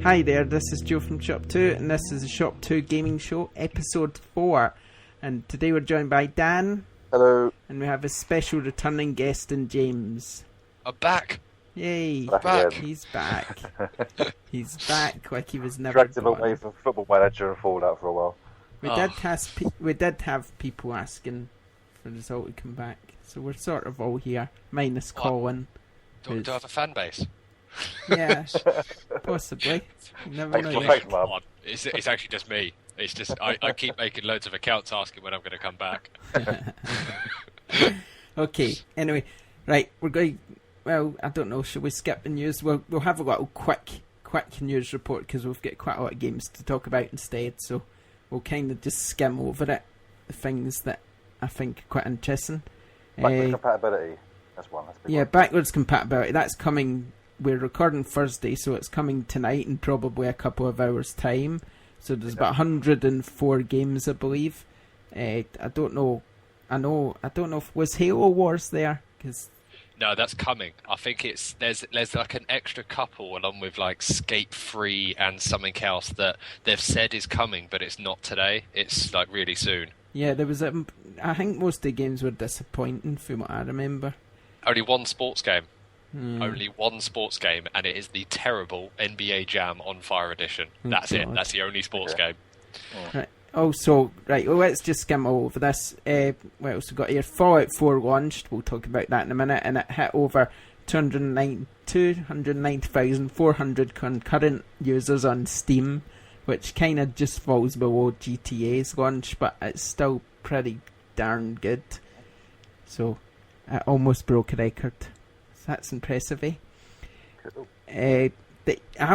Hi there, this is Joe from ShopTo, and this is the ShopTo Gaming Show, episode 4. And today we're joined by Dan. Hello. And we have a special returning guest in James. I'm back. Yay. Back. He's back. He's back like he was never Dragged him gone. away from Football Manager and Fallout for a while. We did have people asking for the result to come back. So we're sort of all here, minus Colin. Do I have a fan base? Yeah, possibly. You never know. Thanks, Mum. It's actually just me. It's just I keep making loads of accounts asking when I'm going to come back. Okay, anyway, right, we're going, well, I don't know, shall we skip the news? We'll have a little quick news report because we've got quite a lot of games to talk about instead, so we'll kind of just skim over it, the things that I think are quite interesting. Backwards compatibility, that's one. Yeah, backwards compatibility, that's coming. We're recording Thursday, so it's coming tonight in probably a couple of hours' time. So there's about 104 games, I believe. I don't know. I don't know if was Halo Wars there. No, that's coming. I think there's like an extra couple along with like Skate 3 and something else that they've said is coming, but it's not today. It's like really soon. Yeah, there was I think most of the games were disappointing from what I remember. Only one sports game. Only one sports game, and it is the terrible NBA Jam on Fire Edition. That's it. That's the only sports game. Right. Also, right, well, let's just skim all over this. What else we got here? Fallout 4 launched. We'll talk about that in a minute. And it hit over 290,400 concurrent users on Steam, which kind of just falls below GTA's launch, but it's still pretty darn good. So, it almost broke a record. That's impressive, eh? Cool. I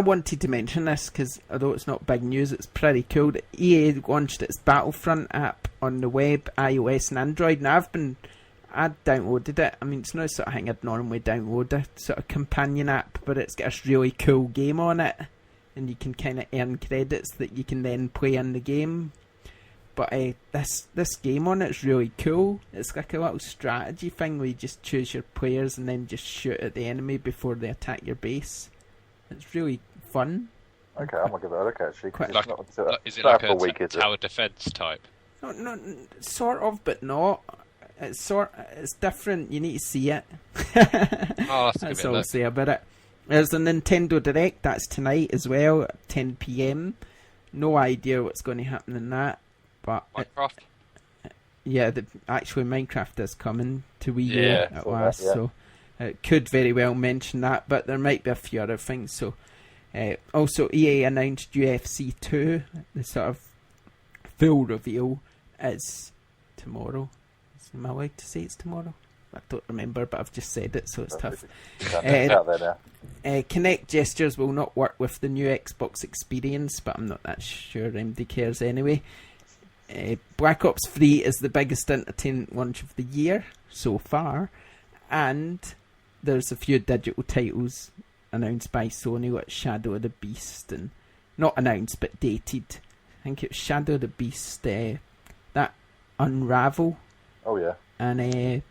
wanted to mention this because although it's not big news, it's pretty cool that EA launched its Battlefront app on the web, iOS and Android, and I downloaded it. I mean, it's not sort of thing I'd normally download, a sort of companion app, but it's got a really cool game on it, and you can kind of earn credits that you can then play in the game. But this game on it's really cool. It's like a little strategy thing where you just choose your players and then just shoot at the enemy before they attack your base. It's really fun. Okay, I'm gonna give it a look actually. Is it like a tower defense type? No, sort of, but not. It's different. You need to see it. That's all I'll say about it. There's a Nintendo Direct. That's tonight as well at 10 PM. No idea what's going to happen in that. But Minecraft? Actually Minecraft is coming to Wii U at last, so it could very well mention that, but there might be a few other things. So, also EA announced UFC 2, the sort of full reveal is tomorrow. Am I allowed to say it's tomorrow? I don't remember, but I've just said it, so it's tough. Kinect gestures will not work with the new Xbox experience, but I'm not that sure anybody cares anyway. Black Ops 3 is the biggest entertainment launch of the year so far, and there's a few digital titles announced by Sony, like Shadow of the Beast, and not announced but dated. I think it was Shadow of the Beast, that Unravel, and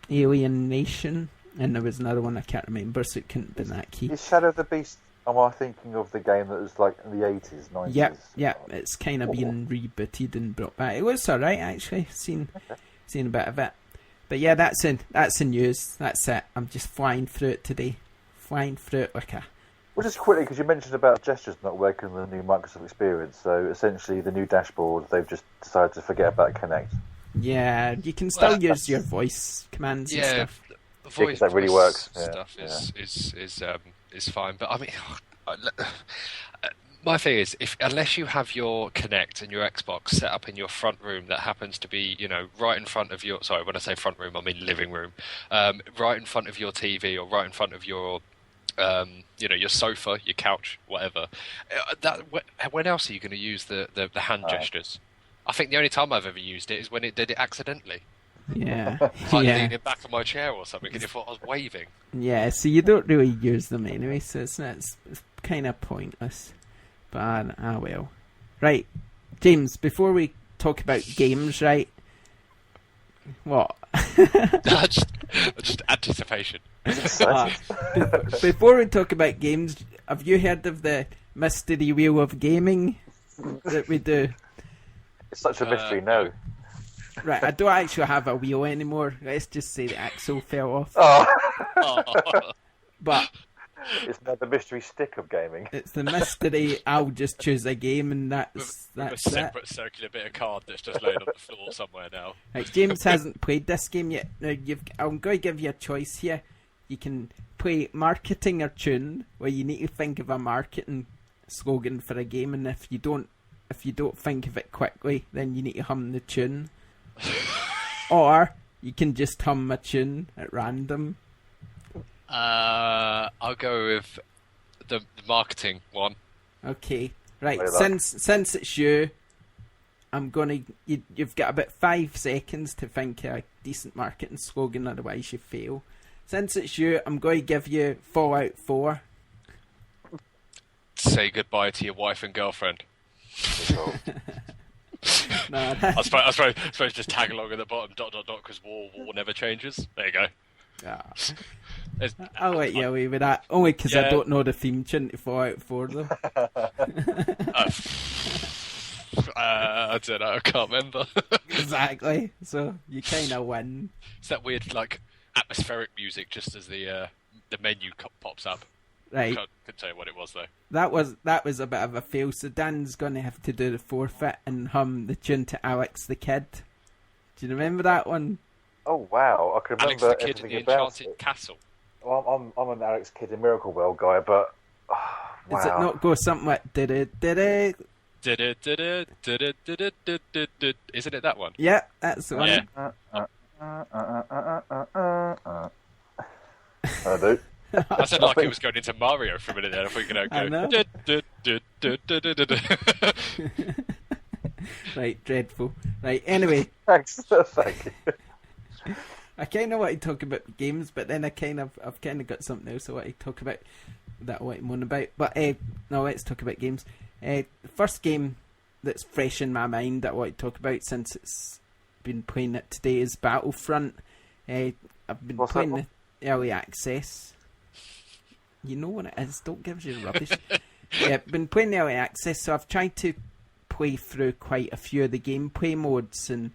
Alien Nation, and there was another one I can't remember, so it couldn't have been that key. Is Shadow of the Beast? Am I thinking of the game that was like in the 80s, 90s? Yeah, it's kind of been rebooted and brought back. It was alright actually. Seen a bit of it, but yeah, that's in news. That's it. I'm just flying through it today, like a. Well, just quickly, because you mentioned about gestures not working in the new Microsoft experience. So essentially, the new dashboard, they've just decided to forget about Kinect. Yeah, you can still use your voice commands and stuff. The voice that really works. Stuff is fine, but I mean, my thing is, unless you have your Kinect and your Xbox set up in your front room that happens to be, right in front of your. Sorry, when I say front room, I mean living room. Right in front of your TV or right in front of your, your sofa, your couch, whatever. When else are you going to use the hand gestures? I think the only time I've ever used it is when it did it accidentally. Yeah. Leaning back on my chair or something and it thought I was waving. Yeah, so you don't really use them anyway, so it's kind of pointless. But, well. Right, James, before we talk about games, right? What? just anticipation. Before we talk about games, have you heard of the mystery wheel of gaming that we do. It's such a mystery now. Right, I don't actually have a wheel anymore. Let's just say the axle fell off. Oh. But It's now the mystery stick of gaming. it's the mystery. I'll just choose a game, and With that's a it. separate circular bit of card that's just laying on the floor somewhere now. Right, James hasn't played this game yet. Now I'm going to give you a choice here. You can play marketing or tune, where you need to think of a marketing slogan for a game, and if you don't think of it quickly, then you need to hum the tune. Or you can just hum a tune at random. I'll go with the marketing one. Okay, right. Play that. Since it's you, you've got about 5 seconds to think of a decent marketing slogan. Otherwise, you fail. Since it's you, I'm going to give you Fallout 4. Say goodbye to your wife and girlfriend. No, I suppose just tag along at the bottom, ... because war never changes. There you go. I'll let you away with that. Only because I Yeah. don't know the theme tune to Fallout 4 though. I don't know, I can't remember. Exactly. So you kind of win. It's that weird, like, atmospheric music just as the menu pops up. Right. Couldn't tell you what it was, though. That was a bit of a fail. So Dan's going to have to do the forfeit and hum the tune to Alex the Kid. Do you remember that one? Oh wow, I can Alex remember the Kid in everything the about Enchanted it. Castle. Well, I'm an Alex Kidd in Miracle World guy, but wow. Does it not go something like did it? Isn't it that one? Yeah, that's the one. Yeah. I do. I said like it was going into Mario for a minute there. I think I know. go. Right, dreadful. Right, anyway, Thanks. Thank you. I kind of want to talk about games, but then I've kind of got something else I want to talk about that I want to moan about. But no, let's talk about games. The first game that's fresh in my mind that I want to talk about since it's been playing it today is Battlefront. I've been What's playing that the early access. You know what it is. Don't give you rubbish. Yeah, I've been playing the early access, so I've tried to play through quite a few of the gameplay modes and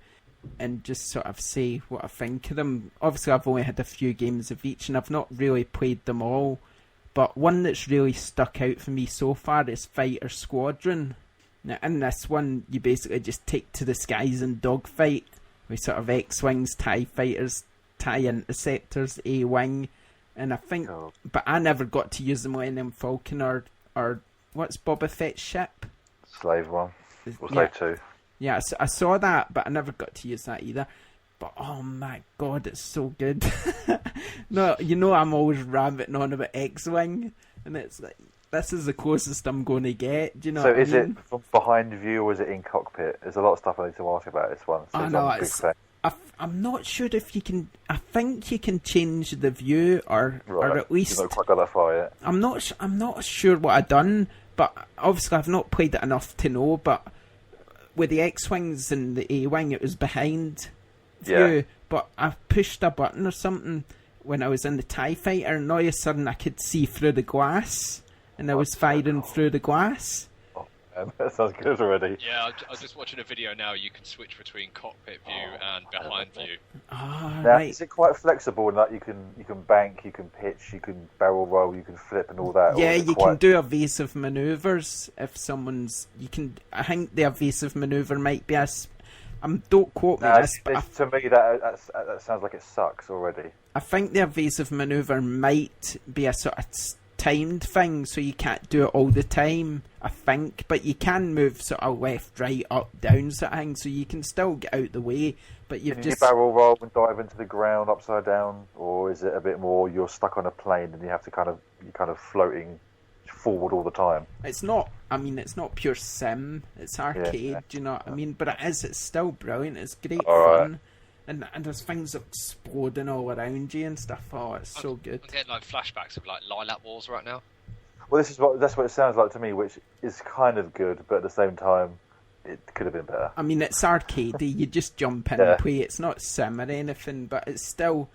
just sort of say what I think of them. Obviously, I've only had a few games of each, and I've not really played them all. But one that's really stuck out for me so far is Fighter Squadron. Now, in this one, you basically just take to the skies and dogfight with sort of X-Wings, TIE Fighters, TIE Interceptors, A-Wing, and I think... Oh. But I never got to use the Millennium Falcon or what's Boba Fett's ship? Slave one. Or Yeah. Slave two. Yeah, I saw that, but I never got to use that either. But oh my god, it's so good. No, you know I'm always rabbiting on about X-Wing, and it's like, this is the closest I'm going to get. Do you know So what I is mean? it from behind view or is it in cockpit? There's a lot of stuff I need to ask about this one. So I know, I'm a big fan. I'm not sure if you can... I think you can change the view, or at least... You've not quite got that far yet. I'm not sure what I've done, but obviously I've not played it enough to know, but with the X-Wings and the A-Wing, it was behind view, Yeah. but I pushed a button or something when I was in the TIE Fighter, and all of a sudden I could see through the glass, and I was firing through the glass. Oh, man, that sounds good already. Yeah, I was just watching a video now. You can switch between cockpit view and behind view. Ah, Now, right. is it quite flexible in that you can bank, you can pitch, you can barrel roll, you can flip and all that? Yeah, or is it you quite... can do evasive manoeuvres if someone's... I think the evasive manoeuvre might be don't quote me Nah, this, but to me that sounds like it sucks already. I think the evasive manoeuvre might be a sort of timed thing, so you can't do it all the time, I think, but you can move sort of left, right, up, down sort of thing, so you can still get out the way, but you've Can you just... barrel roll and dive into the ground upside down, or is it a bit more you're stuck on a plane and you have to you're kind of floating forward all the time? It's not pure sim, it's arcade, Yeah. do you know what I mean? But it's still brilliant, it's great All fun. And there's things exploding all around you and stuff. Oh, it's so good. I'm getting like flashbacks of like Lilac Wars right now. Well, that's what it sounds like to me, which is kind of good, but at the same time, it could have been better. I mean, it's arcadey. You just jump in Yeah. and play. It's not sim or anything, but it's still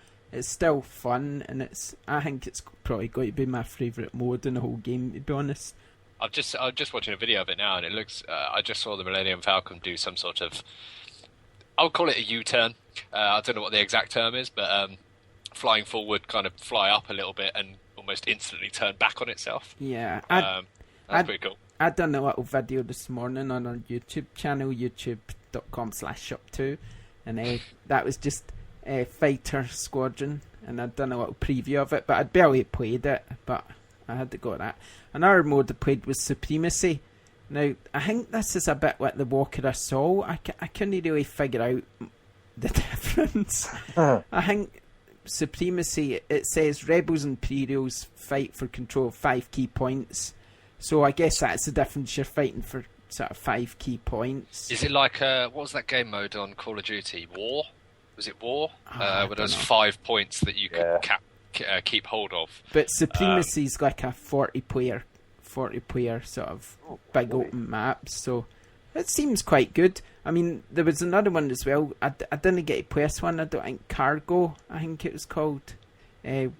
fun, and I think it's probably going to be my favourite mode in the whole game, to be honest. I'm just watching a video of it now, and it looks. I just saw the Millennium Falcon do some sort of. I would call it a U-turn. I don't know what the exact term is, but flying forward, kind of fly up a little bit, and almost instantly turn back on itself. Yeah, that's pretty cool. I done a little video this morning on our YouTube channel, youtube.com/ShopTo, and that was just Fighter Squadron, and I'd done a little preview of it, but I'd barely played it, but I had to go with that. Another mode I played was Supremacy. Now, I think this is a bit like the Walker Assault. I couldn't really figure out the difference. I think Supremacy, it says Rebels and Imperials fight for control of 5 key points. So I guess that's the difference. You're fighting for sort of 5 key points. Is it like, what was that game mode on Call of Duty? War? Was it War? Where there was 5 points that you could keep hold of. But Supremacy's like a 40 player sort of big open map, so it seems quite good. I mean, there was another one as well. I didn't get to play this one. I don't think Cargo, I think it was called. Oh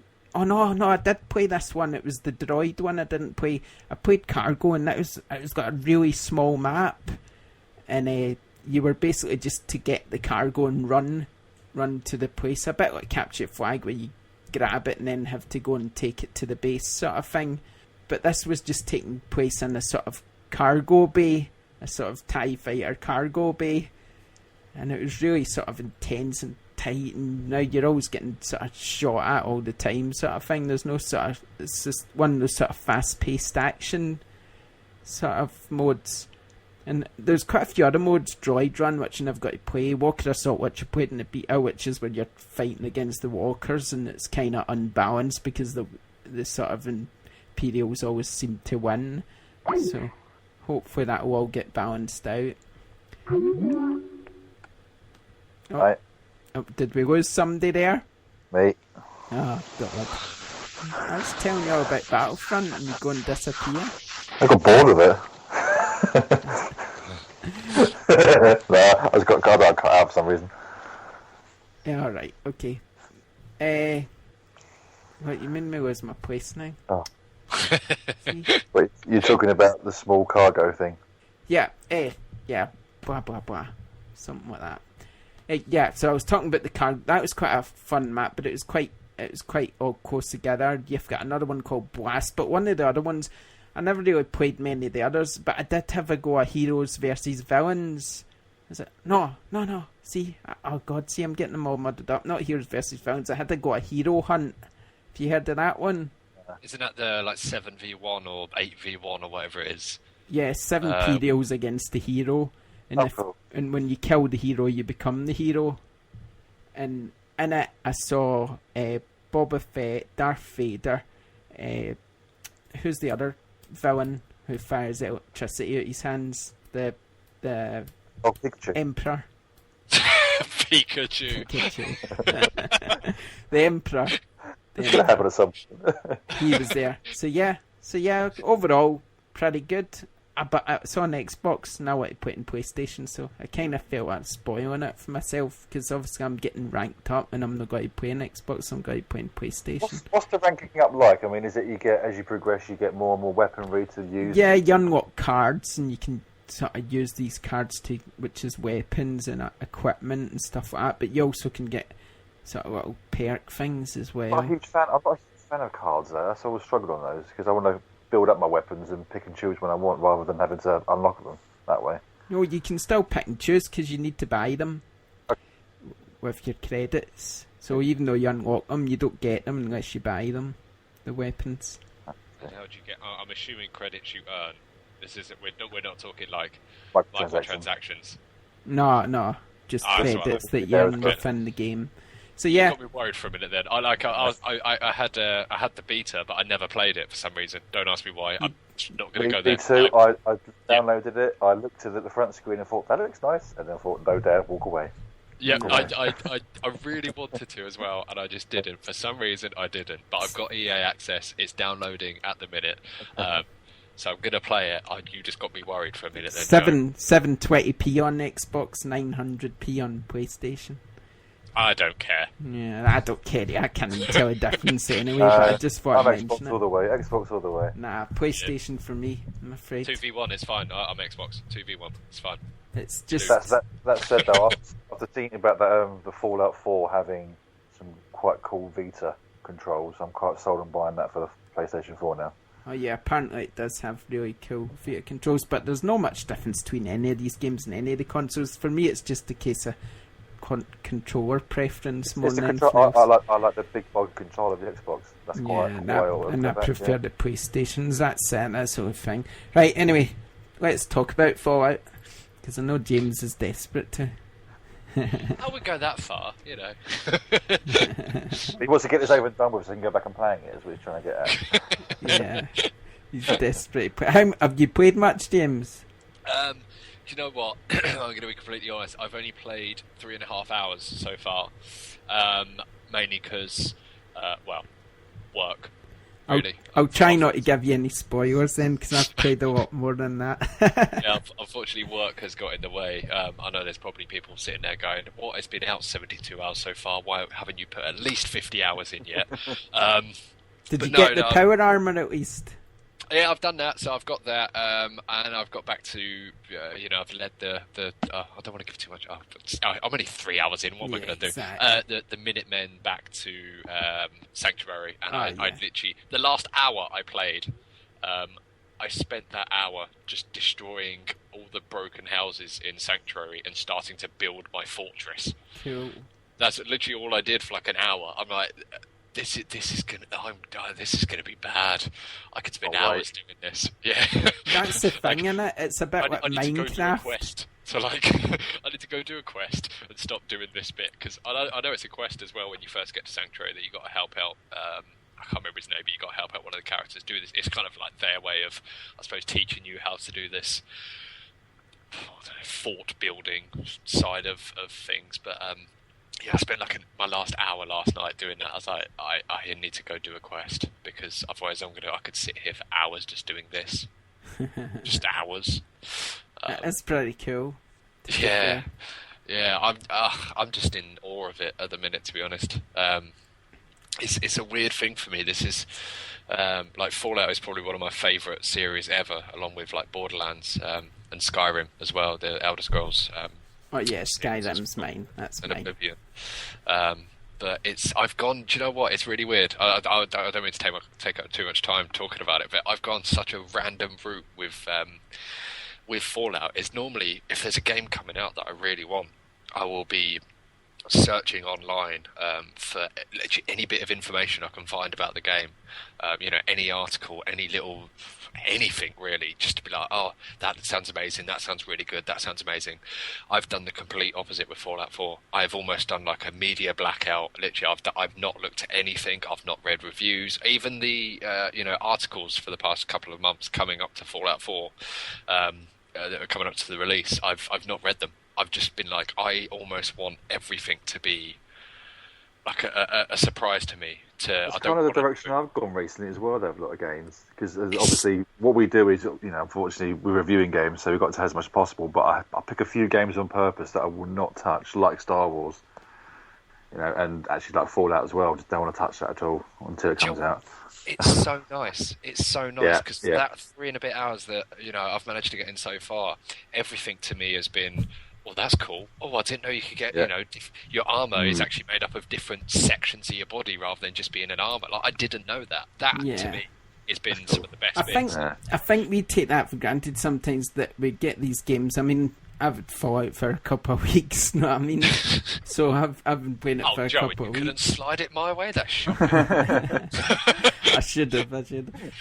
no, I did play this one. It was the droid one I didn't play. I played Cargo, and it was got a really small map, and you were basically just to get the cargo and run to the place, a bit like Capture Flag, where you grab it and then have to go and take it to the base sort of thing. But this was just taking place in a sort of cargo bay, a sort of TIE fighter cargo bay, and it was really sort of intense and tight, and now you're always getting sort of shot at all the time sort of thing. There's no sort of, it's just one of those sort of fast-paced action sort of modes. And there's quite a few other modes, Droid Run, which you never got to play, Walker Assault, which you played in the beta, which is where you're fighting against the walkers, and it's kind of unbalanced because the sort of Imperials always seem to win. So hopefully that will all get balanced out. Right. Oh, did we lose somebody there? Me. Oh, God. I was telling you all about Battlefront and you go and disappear. I got bored of it. No, I just got cut out for some reason. Yeah, alright, okay. What, you made me lose my place now? Oh. Wait, you're talking about the small cargo thing? Yeah, blah, blah, blah. Something like that. Yeah, so I was talking about the car. That was quite a fun map, but it was quite all close together. You've got another one called Blast, but one of the other ones, I never really played many of the others, but I did have a go at heroes versus villains. Is it? No. See, oh God, see, I'm getting them all muddled up. Not heroes versus villains. I had to go a hero hunt. Have you heard of that one? Isn't that the like 7v1 or 8v1 or whatever it is? Yeah, 7 Imperials against the hero. And, cool. And when you kill the hero, you become the hero. And in it, I saw Boba Fett, Darth Vader. Who's the other villain who fires electricity out his hands? The Pikachu. Emperor. Pikachu. The Emperor. It's gonna have an assumption. He was there. So yeah, overall, pretty good. But it's on Xbox, and I want to put it in PlayStation, so I kind of feel like spoiling it for myself, because obviously I'm getting ranked up, and I'm not going to play on Xbox, so I'm going to play on PlayStation. What's the ranking up like? I mean, is it you get, as you progress, you get more and more weaponry to use? Yeah, you unlock cards, and you can sort of use these cards to, which is weapons and equipment and stuff like that, but you also can get sort of little perk things as well. I'm not a huge fan of cards, though. That's always struggled on those, because I want to build up my weapons and pick and choose when I want, rather than having to unlock them that way. No, you can still pick and choose because you need to buy them with your credits. So even though you unlock them, you don't get them unless you buy them, the weapons. How do you get? I'm assuming credits you earn. This isn't. We're not talking like microtransactions. No, just credits that you earn within the game. So yeah, you got me worried for a minute. Then I had the beta, but I never played it for some reason. Don't ask me why. I'm not going to go there. Me too. I downloaded it. I looked at the front screen and thought that looks nice, and then I thought no dare, walk away. Yeah, I really wanted to as well, and I just didn't. For some reason, I didn't. But I've got EA access. It's downloading at the minute. So I'm going to play it. You just got me worried for a minute. Then 720p on Xbox, 900p on PlayStation. I don't care. Yeah, I don't care. I can't even tell a difference anyway. But I just thought I'm I'd Xbox mention all it. the way. Xbox all the way. Nah, PlayStation for me. I'm afraid 2v1 is fine. I'm Xbox. 2v1, it's fine. it's just. That said, though, after thinking about the Fallout 4 having some quite cool Vita controls, I'm quite sold on buying that for the PlayStation 4 now. Oh yeah, apparently it does have really cool Vita controls, but there's no much difference between any of these games and any of the consoles. For me, it's just a case of controller preference more It's the than control. anything else. I like the big bug control of the Xbox. That's quite cool. And I prefer the PlayStations. That's the sort of thing. Right. Anyway, let's talk about Fallout because I know James is desperate to. I wouldn't go that far, you know. He wants to get this over and done with so he can go back and playing it, is what he's trying to get at. Yeah, he's desperate. How have you played much, James? You know what? I'm going to be completely honest. I've only played 3.5 hours so far, mainly because, work. Really. I'll try not to give you any spoilers then, because I've played a lot more than that. Yeah, unfortunately, work has got in the way. I know there's probably people sitting there going, "What? It's been out 72 hours so far. Why haven't you put at least 50 hours in yet?" Did you get the power armor at least? Yeah, I've done that, so I've got that, and I've got back to, I've led the I don't want to give too much. I'm only 3 hours in. What am I going to do? Exactly. The Minutemen back to Sanctuary, and I yeah. literally the last hour I played, I spent that hour just destroying all the broken houses in Sanctuary and starting to build my fortress. Cool. That's literally all I did for like an hour. I'm like, this is gonna be bad. I could spend hours doing this. Yeah, That's the thing, innit? It's a bit like I need to go do a Minecraft. quest. So like, I need to go do a quest and stop doing this bit because I know it's a quest as well when you first get to Sanctuary that you got to help out. I can't remember his name, but you got to help out one of the characters do this. It's kind of like their way of, I suppose, teaching you how to do this. I don't know, fort building side of things, but yeah, I spent my last hour last night doing that. I was like, I need to go do a quest because otherwise I could sit here for hours just doing this, just hours. That's pretty cool. Yeah. I'm just in awe of it at the minute, to be honest. It's a weird thing for me. This is like Fallout is probably one of my favourite series ever, along with like Borderlands and Skyrim as well, the Elder Scrolls. Oh yeah, Skyrim's mine. That's mine. Oblivion. But I've gone. Do you know what? It's really weird. I don't mean to take up too much time talking about it, but I've gone such a random route with Fallout. Is normally if there's a game coming out that I really want, I will be searching online for literally any bit of information I can find about the game. Any article, anything really, just to be like, oh, that sounds amazing, that sounds really good, that sounds amazing. I've done the complete opposite with Fallout 4. I've almost done like a media blackout. Literally, I've not looked at anything. I've not read reviews, even the articles for the past couple of months coming up to Fallout 4 that are coming up to the release. I've not read them. I've just been like, I almost want everything to be like a surprise to me. That's kind of the direction I've gone recently as well, though, with a lot of games. Because obviously what we do is, unfortunately, we're reviewing games, so we've got to as much as possible. But I pick a few games on purpose that I will not touch, like Star Wars, and actually like Fallout as well. Just don't want to touch that at all until it comes out. It's so nice. It's so nice because that 3 and a bit hours that I've managed to get in so far, everything to me has been, well, that's cool. Oh, I didn't know you could get, your armor is actually made up of different sections of your body rather than just being an armor. Like, I didn't know that. That, to me, has been some of the best bits. I think we take that for granted sometimes that we get these games. I mean, I've had Fallout for a couple of weeks, you know what I mean? So I've been playing it for a couple of weeks. You couldn't slide it my way, that shit. I should have.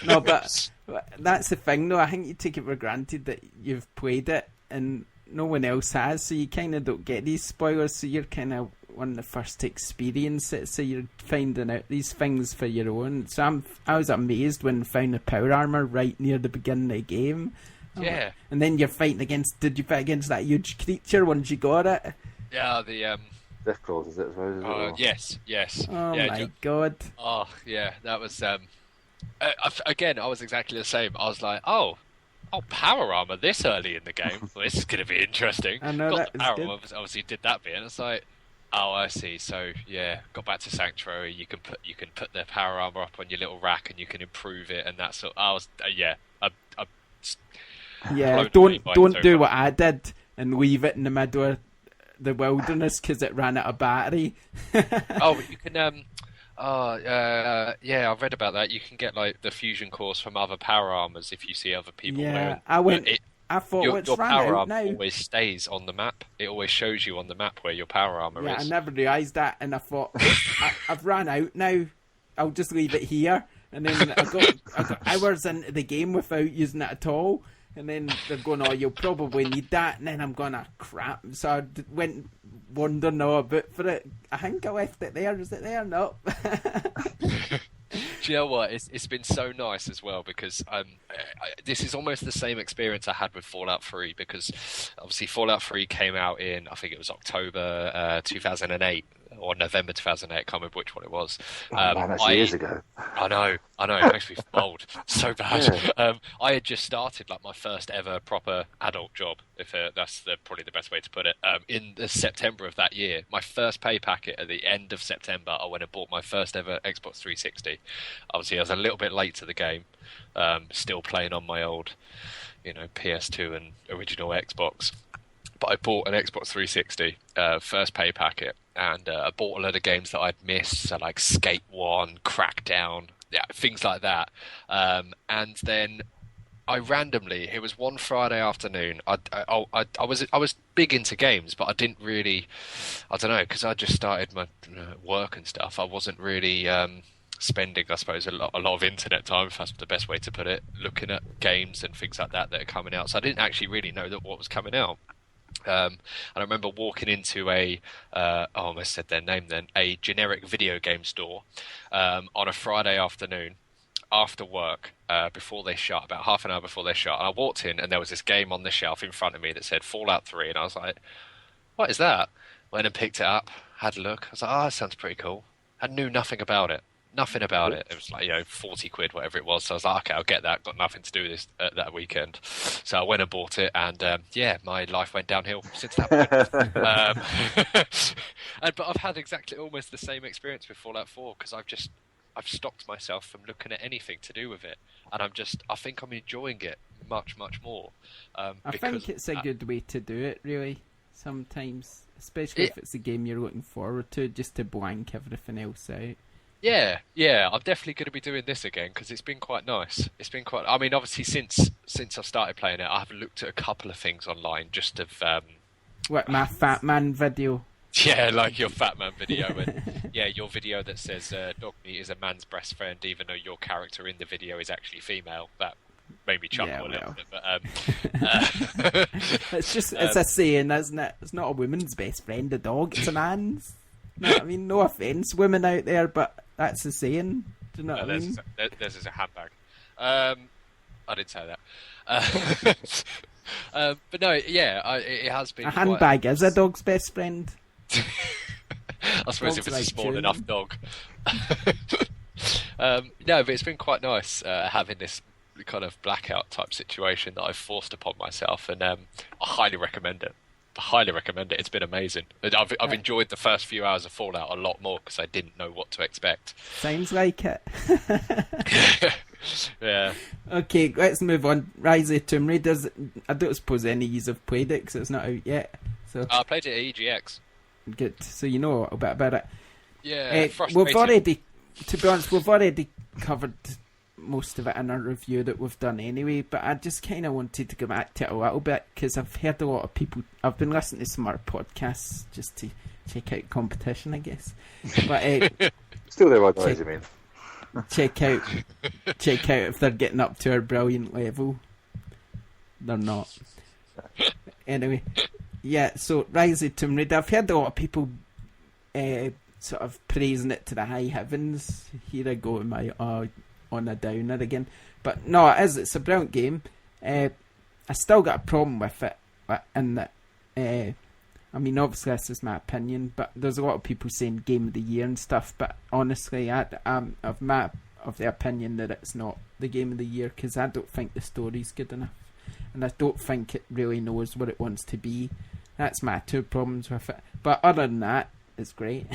No, but that's the thing, though. I think you take it for granted that you've played it and no one else has, so you kind of don't get these spoilers, so you're kind of one of the first to experience it, so you're finding out these things for your own. So I was amazed when I found the power armor right near the beginning of the game. Yeah. And then you're fighting did you fight against that huge creature once you got it? Yeah, the Death Claws, is it? Yes. Oh my god. Oh yeah, that was again, I was exactly the same. I was like, oh, power armor this early in the game. Well, this is going to be interesting. I know. Got that the power good. armor, obviously did that bit, and it's like, Oh, I see. So yeah, got back to Sanctuary. You can put the power armor up on your little rack, and you can improve it, and that's sort. I was yeah. I Yeah, blown away by it don't so do much. what I did and leave it in the middle of the wilderness because it ran out of battery. Oh, but you can yeah, I've read about that. You can get like the fusion cores from other power armors if you see other people Yeah, wearing. I went. It, I thought, your let's your run power out armor now. always stays on the map. It always shows you on the map where your power armor Yeah, I is. never realised that, and I thought, I've ran out now. I'll just leave it here. And then I got hours into the game without using it at all. And then they're going, oh, you'll probably need that. And then I'm going, oh, crap. So I went wandering all about for it. I think I left it there. Is it there? No. Do you know what? It's been so nice as well because this is almost the same experience I had with Fallout 3 because obviously Fallout 3 came out in, I think it was October 2008 or November 2008, I can't remember which one it was. Man, that's years ago. I know, it makes me old, so bad. Yeah. I had just started like my first ever proper adult job, if that's probably the best way to put it, in the September of that year. My first pay packet at the end of September, I went and bought my first ever Xbox 360. Obviously, I was a little bit late to the game, still playing on my old, PS2 and original Xbox. But I bought an Xbox 360, first pay packet, and I bought a load of games that I'd missed, so like Skate 1, Crackdown, yeah, things like that. And then I randomly, it was one Friday afternoon. I was big into games, but I didn't really, I don't know, because I just started my work and stuff. I wasn't really spending, I suppose, a lot of internet time, if that's the best way to put it, looking at games and things like that are coming out. So I didn't actually really know what was coming out. And I remember walking into I almost said their name then, a generic video game store on a Friday afternoon after work, before they shut, about half an hour before they shut. And I walked in and there was this game on the shelf in front of me that said Fallout 3, and I was like, what is that? Went and picked it up, had a look. I was like, oh, that sounds pretty cool. I knew nothing about it. Nothing about it. It was like, 40 quid, whatever it was. So I was like, okay, I'll get that. Got nothing to do this that weekend. So I went and bought it, and my life went downhill since that point. But I've had exactly almost the same experience with Fallout 4 because I've stopped myself from looking at anything to do with it, and I think I'm enjoying it much, much more. I think it's a good way to do it, really, sometimes. Especially if it's a game you're looking forward to, just to blank everything else out. Yeah, I'm definitely going to be doing this again because it's been quite nice. It's been quite. I mean, obviously, since I've started playing it, I've looked at a couple of things online just of. What, my Fat Man video? Yeah, like your Fat Man video, and your video that says dog meat is a man's best friend, even though your character in the video is actually female. That made me chuckle a little bit, but it's just it's a saying, isn't it? It's not a woman's best friend, a dog. It's a man's. No, I mean, no offence, women out there, but that's the saying. Do you know what I mean? This is a handbag. I didn't say that. But no, it has been. A handbag is a dog's best friend. I suppose if it's a small enough dog. No, but it's been quite nice having this kind of blackout type situation that I've forced upon myself, and I highly recommend it. It's been amazing. I've enjoyed the first few hours of Fallout a lot more because I didn't know what to expect. Sounds like it. Yeah. Okay, let's move on. Rise of the Tomb Raiders. I don't suppose any of you have played it because it's not out yet. So I played it at EGX. Good. So you know a little bit about it. Yeah. We've already covered most of it in our review that we've done anyway, but I just kind of wanted to go back to it a little bit because I've heard a lot of people. I've been listening to some other podcasts just to check out competition, I guess. But still there, right? You mean? check out if they're getting up to our brilliant level. They're not. Anyway, yeah. So Rise of Tomb Raider. I've heard a lot of people sort of praising it to the high heavens. Here I go with my on a downer again, but no, it's a brilliant game. I still got a problem with it, in that I mean, obviously this is my opinion, but there's a lot of people saying game of the year and stuff, but honestly I'm of the opinion that it's not the game of the year because I don't think the story's good enough, and I don't think it really knows what it wants to be. That's my two problems with it, but other than that, is great.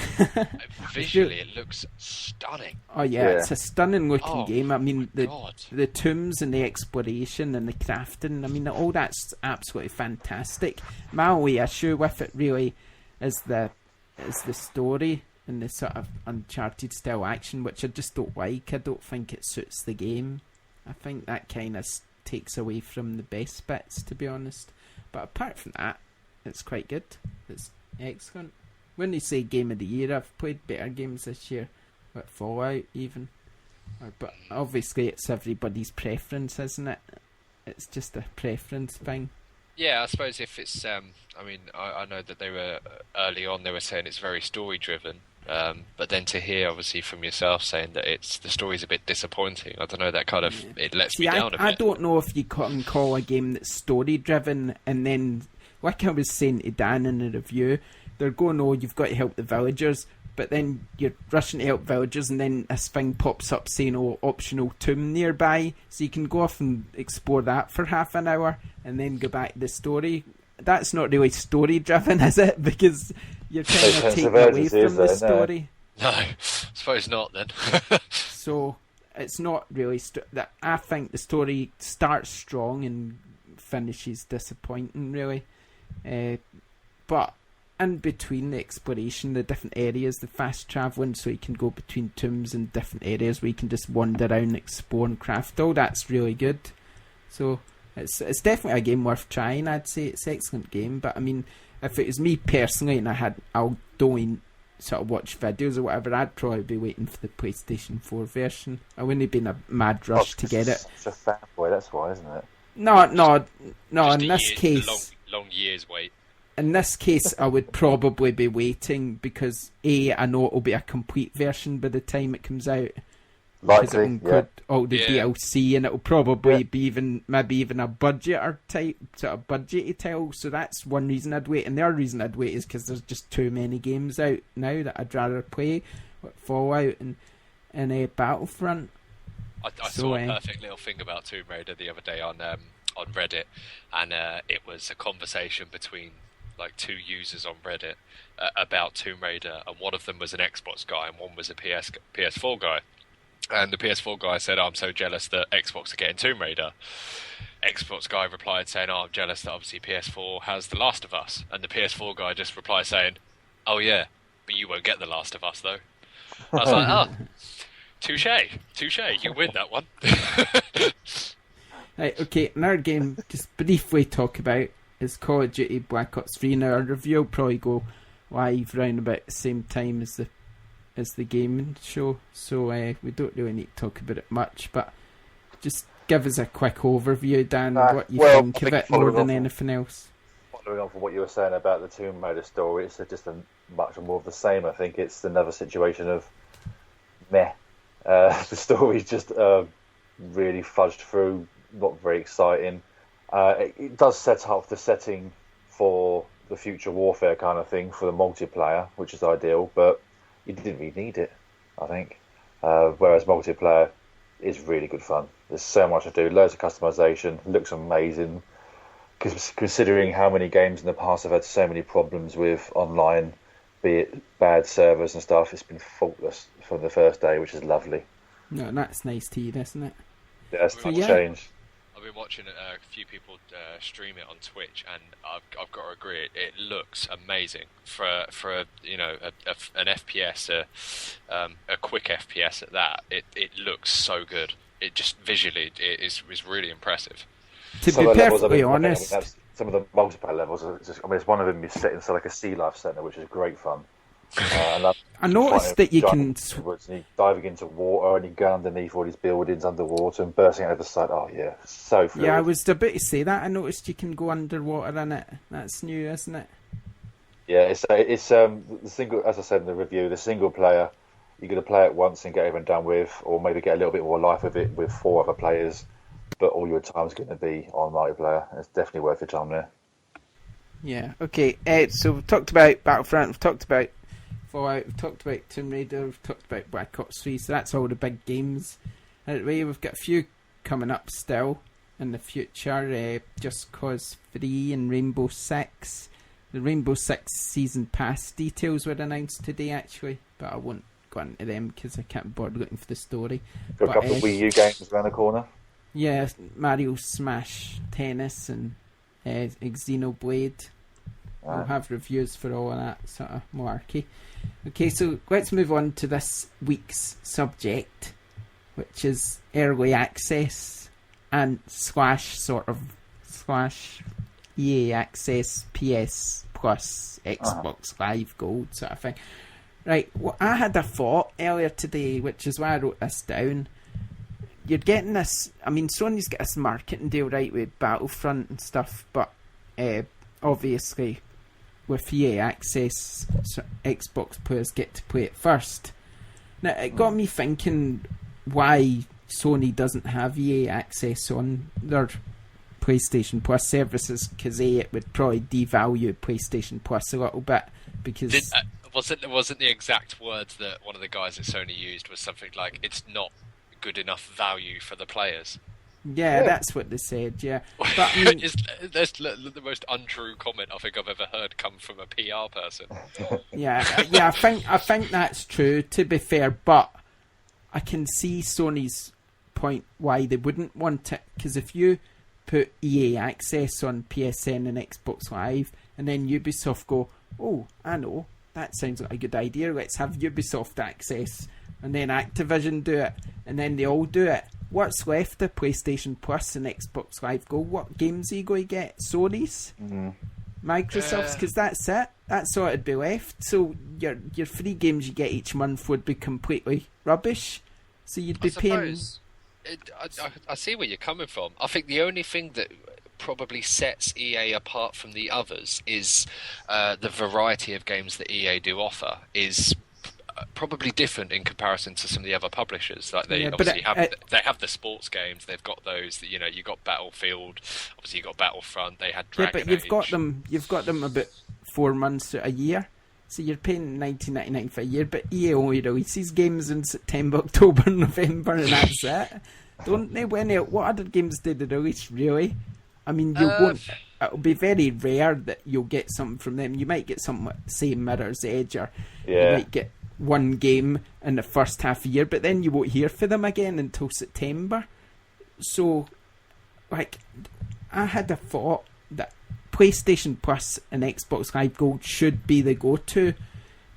Visually, it looks stunning. Oh yeah, it's a stunning looking game. I mean, God. the tombs and the exploration and the crafting, I mean, all that's absolutely fantastic. My only issue with it really is the story and the sort of Uncharted style action, which I just don't like. I don't think it suits the game. I think that kind of takes away from the best bits, to be honest. But apart from that, it's quite good. It's excellent. When they say Game of the Year, I've played better games this year, like Fallout even. But obviously it's everybody's preference, isn't it? It's just a preference thing. Yeah, I suppose if it's... I mean, I know that they were... Early on, they were saying it's very story-driven. But then to hear, obviously, from yourself saying that the story's a bit disappointing, I don't know, that kind of... Yeah. It lets me down a bit. I don't know if you can call a game that's story-driven and then, like I was saying to Dan in the review... They're going, oh, you've got to help the villagers, but then you're rushing to help villagers, and then this thing pops up saying, oh, optional tomb nearby, so you can go off and explore that for half an hour, and then go back to the story. That's not really story-driven, is it? Because you're kind of taking away from the story. No, I suppose not, then. So, it's not really... I think the story starts strong and finishes disappointing, really. But... in between the exploration, the different areas, the fast travelling, so you can go between tombs and different areas where you can just wander around, explore and craft. All that's really good. So it's definitely a game worth trying. I'd say it's an excellent game. But I mean, if it was me personally and I'll don't sort of watch videos or whatever, I'd probably be waiting for the PlayStation 4 version. I wouldn't be in a mad rush to get it. Such a fanboy, that's why, isn't it? No. Just in this case, long years wait. In this case, I would probably be waiting because I know it'll be a complete version by the time it comes out. Because it'll include all the DLC, and it'll probably be maybe even a budgeter type, sort of budgety title. So that's one reason I'd wait. And the other reason I'd wait is because there's just too many games out now that I'd rather play, like Fallout and Battlefront. I saw a perfect little thing about Tomb Raider the other day on Reddit, and it was a conversation between like two users on Reddit about Tomb Raider, and one of them was an Xbox guy and one was a PS4 guy. And the PS4 guy said, "I'm so jealous that Xbox are getting Tomb Raider." Xbox guy replied saying, "Oh, I'm jealous that obviously PS4 has The Last of Us." And the PS4 guy just replied saying, "Oh yeah, but you won't get The Last of Us though." I was like, "Oh, touche, you win that one." Right, okay, another game just briefly talk about is Call of Duty Black Ops 3. Now our review will probably go live around about the same time as the gaming show, so we don't really need to talk about it much, but just give us a quick overview, Dan, what you think of it more than anything else. Following on from what you were saying about the Tomb Raider story, it's just much more of the same. I think it's another situation of meh. The story's just really fudged through, not very exciting. It does set up the setting for the future warfare kind of thing for the multiplayer, which is ideal, but you didn't really need it, I think. Whereas multiplayer is really good fun. There's so much to do, loads of customization, looks amazing. Considering how many games in the past have had so many problems with online, be it bad servers and stuff, it's been faultless from the first day, which is lovely. No, that's nice to hear, isn't it? Yeah, it's much change. I've been watching a few people stream it on Twitch, and I've got to agree, it looks amazing for an FPS, a quick FPS at that. It looks so good. It just visually it is really impressive. To be perfectly honest, some of the multiplayer levels are just, it's one of them is set inside like a sea life centre, which is great fun. I noticed that you can diving into water and you go underneath all these buildings underwater and bursting out of the side. Oh yeah, so fluid. Yeah, I was about to say that. I noticed you can go underwater in it. That's new, isn't it? Yeah, it's the single. As I said in the review, the single player, you're going to play it once and get everything done with, or maybe get a little bit more life of it with 4 other players. But all your time's going to be on multiplayer. It's definitely worth your time there. Yeah. Okay. So we've talked about Battlefront. We've talked about Fallout, we've talked about Tomb Raider, we've talked about Black Ops 3, so that's all the big games. Anyway, we've got a few coming up still in the future, Just Cause 3 and Rainbow Six. The Rainbow Six Season Pass details were announced today, actually, but I won't go into them because I can't bother looking for the story. Got a couple of Wii U games around the corner. Yeah, Mario Smash Tennis and Xenoblade. Right. We'll have reviews for all of that sort of malarkey. Okay, so let's move on to this week's subject, which is early access and // EA Access, PS Plus, Xbox Live Gold sort of thing. Right, well, I had a thought earlier today, which is why I wrote this down. You're getting this, I mean, Sony's got this marketing deal, right, with Battlefront and stuff, but obviously with EA Access, so Xbox players get to play it first. Now, it got me thinking why Sony doesn't have EA Access on their PlayStation Plus services, because it would probably devalue PlayStation Plus a little bit, because... Wasn't the exact words that one of the guys at Sony used was something like, it's not good enough value for the players? Yeah, that's what they said, yeah. But, I mean, that's the most untrue comment I think I've ever heard come from a PR person. Yeah, I think that's true, to be fair, but I can see Sony's point why they wouldn't want it, because if you put EA Access on PSN and Xbox Live, and then Ubisoft go, oh, I know, that sounds like a good idea, let's have Ubisoft Access, and then Activision do it, and then they all do it. What's left of PlayStation Plus and Xbox Live Gold? What games are you going to get? Sony's? Mm-hmm. Microsoft's? Because that's it. That's all it'd be left. So your free games you get each month would be completely rubbish. So you'd be paying... I see where you're coming from. I think the only thing that probably sets EA apart from the others is the variety of games that EA do offer is probably different in comparison to some of the other publishers. Like they have the sports games. They've got those that, you know, you got Battlefield. Obviously, you got Battlefront. They had Dragon Age. You've got them about 4 months a year. So you're paying $19.99 for a year, but EA only releases games in September, October, November, and that's it. Don't they? What other games did they release, really? I mean, you won't. It'll be very rare that you'll get something from them. You might get something, say, Mirror's Edge, or you might get one game in the first half of the year, but then you won't hear from them again until September. So, like, I had a thought that PlayStation Plus and Xbox Live Gold should be the go-to.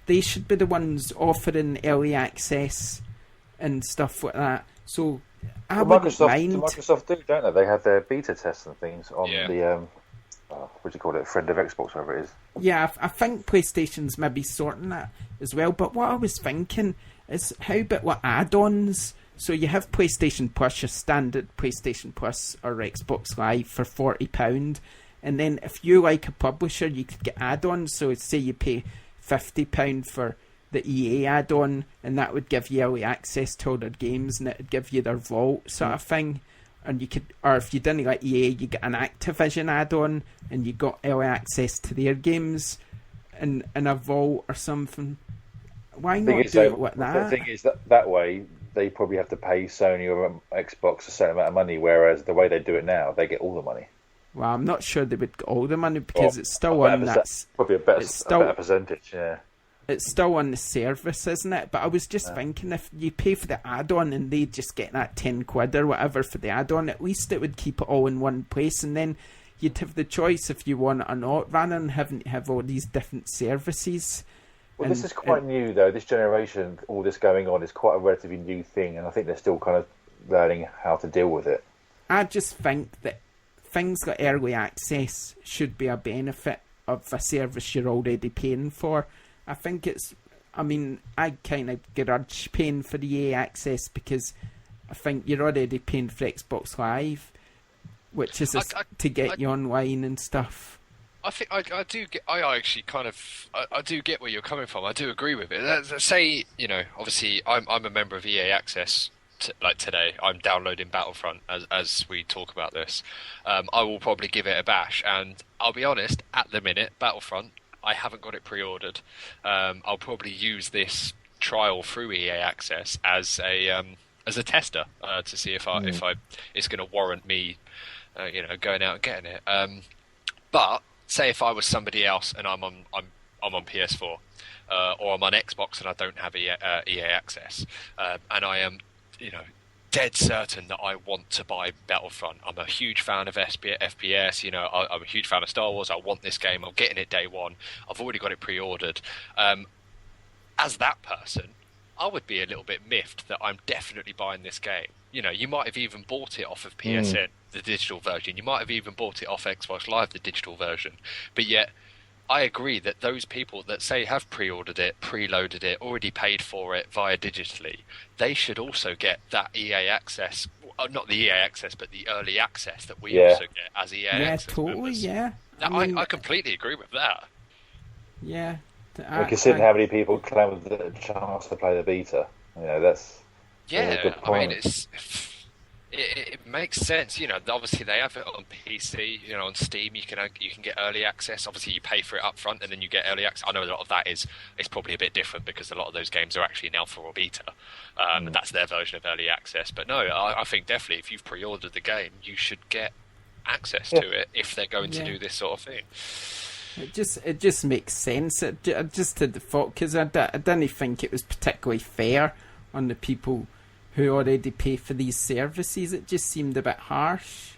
They should be the ones offering early access and stuff like that. So I wouldn't mind. Microsoft do, don't they? They have their beta tests and things on the what do you call it? Friend of Xbox, whatever it is. Yeah, I think PlayStation's maybe sorting that as well. But what I was thinking is, how about what add-ons? So you have PlayStation Plus, your standard PlayStation Plus or Xbox Live for £40. And then if you like a publisher, you could get add-ons. So say you pay £50 for the EA add-on, and that would give you early access to all their games, and it would give you their vault sort of thing. And you could, or if you didn't like EA, you get an Activision add-on, and you got early access to their games in a vault or something. Why not do it like that? The thing is that way they probably have to pay Sony or Xbox a certain amount of money, whereas the way they do it now, they get all the money. Well, I'm not sure they would get all the money, because it's still on that. Probably a better percentage, yeah. It's still on the service, isn't it? But I was just thinking, if you pay for the add-on and they just get that £10 or whatever for the add-on, at least it would keep it all in one place, and then you'd have the choice if you want it or not, rather than having to have all these different services. Well, this is quite new, though. This generation, all this going on, is quite a relatively new thing, and I think they're still kind of learning how to deal with it. I just think that things like early access should be a benefit of a service you're already paying for. I think I kind of grudge paying for the EA access, because I think you're already paying for Xbox Live, which is to get you online and stuff. I think I do get. I do get where you're coming from. I do agree with it. Say, you know, obviously I'm a member of EA Access. Like today, I'm downloading Battlefront as we talk about this. I will probably give it a bash, and I'll be honest. At the minute, Battlefront, I haven't got it pre-ordered. I'll probably use this trial through EA Access as a tester to see if it's going to warrant me, going out and getting it. But say if I was somebody else and I'm on PS4 or I'm on Xbox and I don't have EA access, and I am, dead certain that I want to buy Battlefront. I'm a huge fan of FPS. I'm a huge fan of Star Wars. I want this game. I'm getting it day one. I've already got it pre-ordered. As that person, I would be a little bit miffed that I'm definitely buying this game. You might have even bought it off of PSN, the digital version. You might have even bought it off Xbox Live, the digital version. But yet, I agree that those people that say have pre-ordered it, preloaded it, already paid for it via digitally, they should also get that EA access. Not the EA access, but the early access that we also get as EA access. Yeah, totally, members. yeah. I completely agree with that. Yeah. Considering how many people claim the chance to play the beta, that's a good point. I mean, it makes sense. Obviously they have it on PC. On Steam you can get early access. Obviously you pay for it up front and then you get early access. I know a lot of that is probably a bit different because a lot of those games are actually now for a beta, and that's their version of early access. But no, I think definitely if you've pre-ordered the game, you should get access to it if they're going to do this sort of thing. It just makes sense. Just to default, because I didn't think it was particularly fair on the people who already pay for these services. It just seemed a bit harsh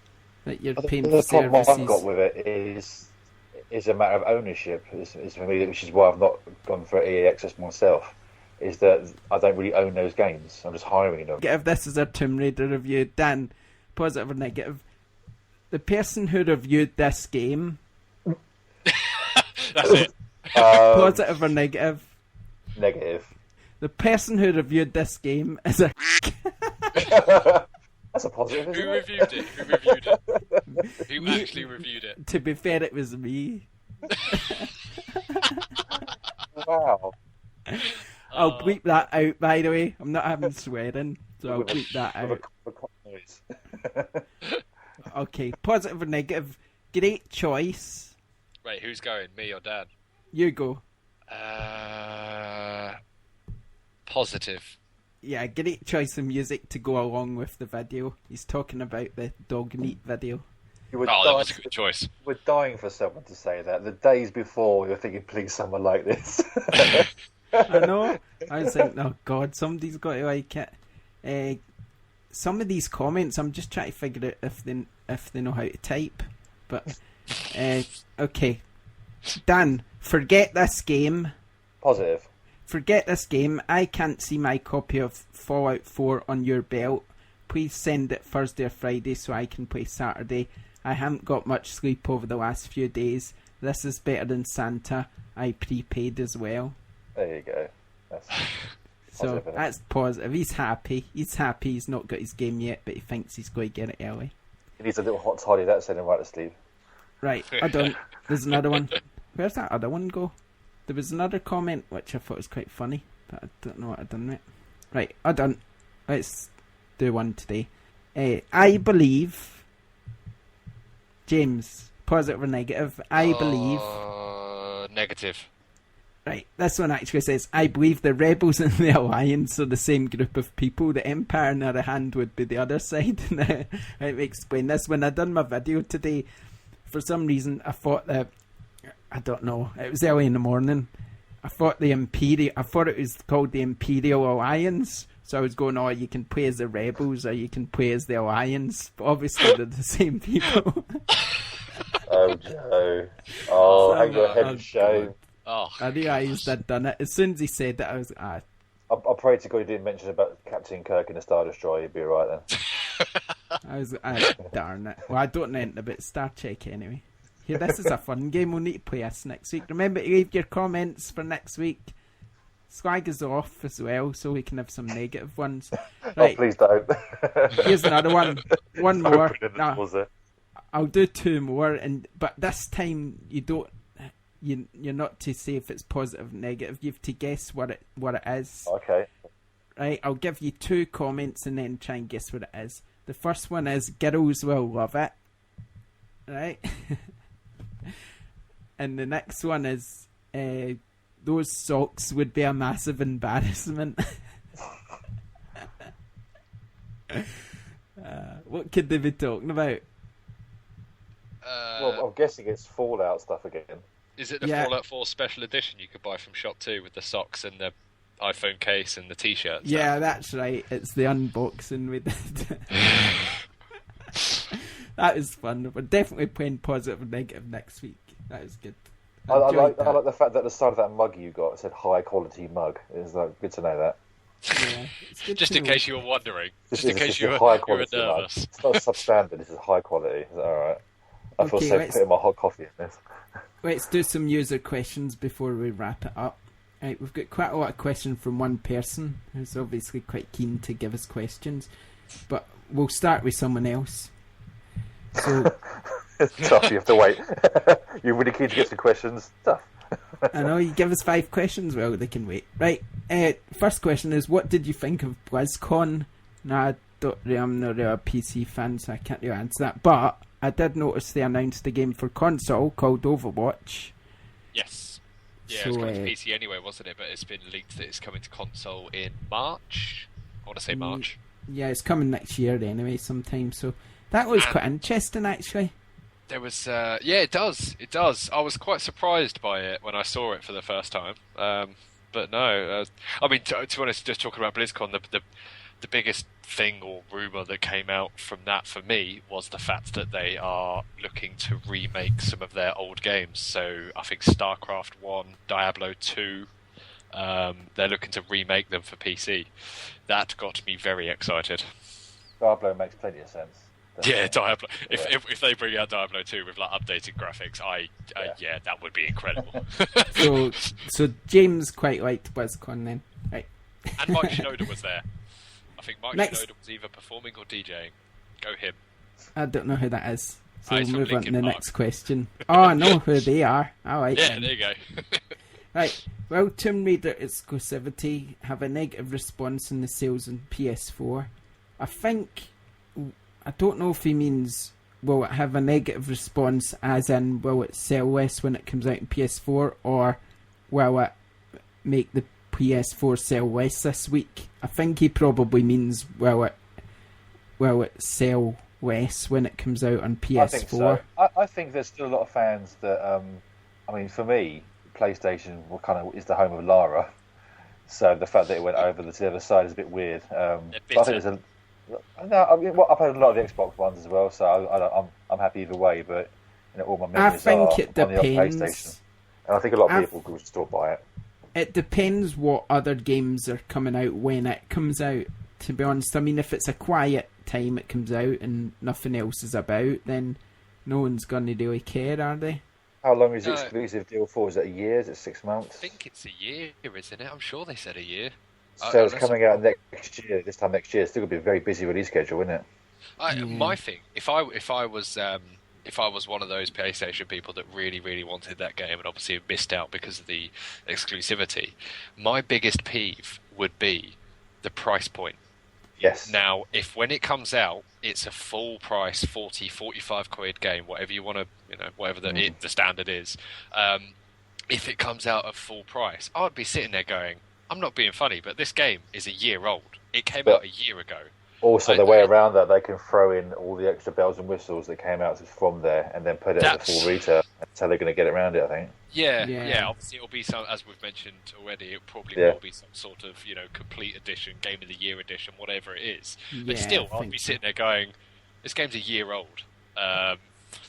that you're paying for services. The problem I've got with it is a matter of ownership. Is for me, which is why I've not gone for EA Access myself. Is that I don't really own those games. I'm just hiring them. If this is a Tomb Raider review, Dan, positive or negative? The person who reviewed this game. That's it. Positive or negative? Negative. The person who reviewed this game is a. That's a positive. Who reviewed it? Who actually reviewed it? To be fair, it was me. Wow. I'll bleep that out, by the way. I'm not having swearing, so I'll bleep that out. Okay, positive or negative? Great choice. Wait, who's going? Me or Dan? You go. Positive. Yeah, great choice of music to go along with the video. He's talking about the dog meat video. That was a good choice. We're dying for someone to say that. The days before, we were thinking, please, someone like this. I know. I was like, oh God, somebody's got to like it. Some of these comments, I'm just trying to figure out if they know how to type. But okay, Dan, forget this game. Positive. Forget this game. I can't see my copy of Fallout 4 on your belt. Please send it Thursday or Friday so I can play Saturday. I haven't got much sleep over the last few days. This is better than Santa. I prepaid as well. There you go. So that's positive. He's happy. He's not got his game yet, but he thinks he's going to get it early. He needs a little hot toddy. That'll send him right to sleep. Right, I don't. There's another one. Where's that other one go? There was another comment which I thought was quite funny, but I don't know what I've done with it. Right, I done. Let's do one today. I believe, James, positive or negative? I believe. Negative. Right, this one actually says, I believe the rebels and the alliance are the same group of people. The empire, on the other hand, would be the other side. Let me explain this. When I done my video today, for some reason, I thought that, I don't know, it was early in the morning. I thought it was called the Imperial Alliance. So I was going, oh, you can play as the rebels or you can play as the alliance. But obviously they're the same people. Oh, Joe. Oh, hang your head and show. Oh, I realised I'd done it. As soon as he said that, I was I pray to God you didn't mention about Captain Kirk in the Star Destroyer. You'd be right then. Darn it. Well, I don't know anything about Star Trek anyway. Here, this is a fun game. We'll need to play this next week. Remember to leave your comments for next week. Swag is off as well, so we can have some negative ones. Right. Oh, please don't. Here's another one. One more. No, I'll do two more, but this time you're not to say if it's positive or negative. You have to guess what it is. Okay. Right, I'll give you two comments and then try and guess what it is. The first one is, girls will love it. Right? And the next one is, those socks would be a massive embarrassment. What could they be talking about? Well, I'm guessing it's Fallout stuff again. Is it the Fallout 4 special edition you could buy from ShopTo with the socks and the iPhone case and the T-shirt? Yeah, that's right. It's the unboxing we did. That was fun. We're definitely playing positive and negative next week. That was good. I like the fact that the side of that mug you got said high quality mug. It's good to know that. Yeah, it's good Just to in know. case you were wondering. This Just in case you were high quality nervous. mug. It's not substandard. This is high quality. Is that all right? I feel safe putting my hot coffee in this. Let's do some user questions before we wrap it up. Right, we've got quite a lot of questions from one person who's obviously quite keen to give us questions, but we'll start with someone else. So It's tough. You have to wait. You're really keen to get some questions. Tough. I know you give us 5 questions. Well, they can wait. Right. First question is, what did you think of BlizzCon? Now, I'm not really a PC fan, so I can't really answer that. But I did notice they announced a game for console called Overwatch. Yes. Yeah, So, it was coming to PC anyway, wasn't it? But it's been leaked that it's coming to console in March. I want to say March. Yeah, it's coming next year anyway, sometime. So that was quite interesting, actually. There was, yeah, it does. It does. I was quite surprised by it when I saw it for the first time. But no, I mean, to be honest, just talking about BlizzCon, the biggest thing or rumour that came out from that for me was the fact that they are looking to remake some of their old games. So I think StarCraft 1, Diablo 2, they're looking to remake them for PC. That got me very excited. Diablo makes plenty of sense. Yeah, Diablo. If they bring out Diablo 2 with like updated graphics, yeah, that would be incredible. So James quite liked BlizzCon then, right? And Mike Shinoda was there. I think Mike Shinoda was either performing or DJing. Go him. I don't know who that is. So He's we'll from move on to Linkin the Park. next question. Oh, I know who they are. All right. Yeah, then. there you go. Right. Will Tomb Raider exclusivity have a negative response in the sales on PS4? I don't know if he means will it have a negative response as in will it sell less when it comes out in PS4, or will it make the PS4 sell less this week? I think he probably means will it sell less when it comes out on PS4. I think so. I think there's still a lot of fans that I mean, for me, PlayStation is the home of Lara, so the fact that it went over to the other side is a bit weird. But I think there's I've had a lot of the Xbox ones as well, so I'm happy either way. But all my memories are on the old PlayStation, and I think a lot of people could still buy it. It depends what other games are coming out when it comes out. To be honest, I mean, if it's a quiet time it comes out and nothing else is about, then no one's going to really care, are they? How long is the exclusive deal for? Is it a year? Is it 6 months? I think it's a year, isn't it? I'm sure they said a year. So it's coming out next year. This time next year, it's still gonna be a very busy release schedule, isn't it? My thing, if I was one of those PlayStation people that really, really wanted that game and obviously missed out because of the exclusivity, my biggest peeve would be the price point. Yes. Now, if when it comes out, it's a full price 40, 45 quid game, whatever you want to, whatever the standard is. If it comes out at full price, I'd be sitting there going, I'm not being funny, but this game is a year old. It came out a year ago. Also, the way around that, they can throw in all the extra bells and whistles that came out from there and then put it at the full retail. That's how they're going to get around it, I think. Yeah. Obviously, it'll be some, as we've mentioned already, it probably will be some sort of, complete edition, Game of the Year edition, whatever it is. But still, I'll be sitting there going, this game's a year old.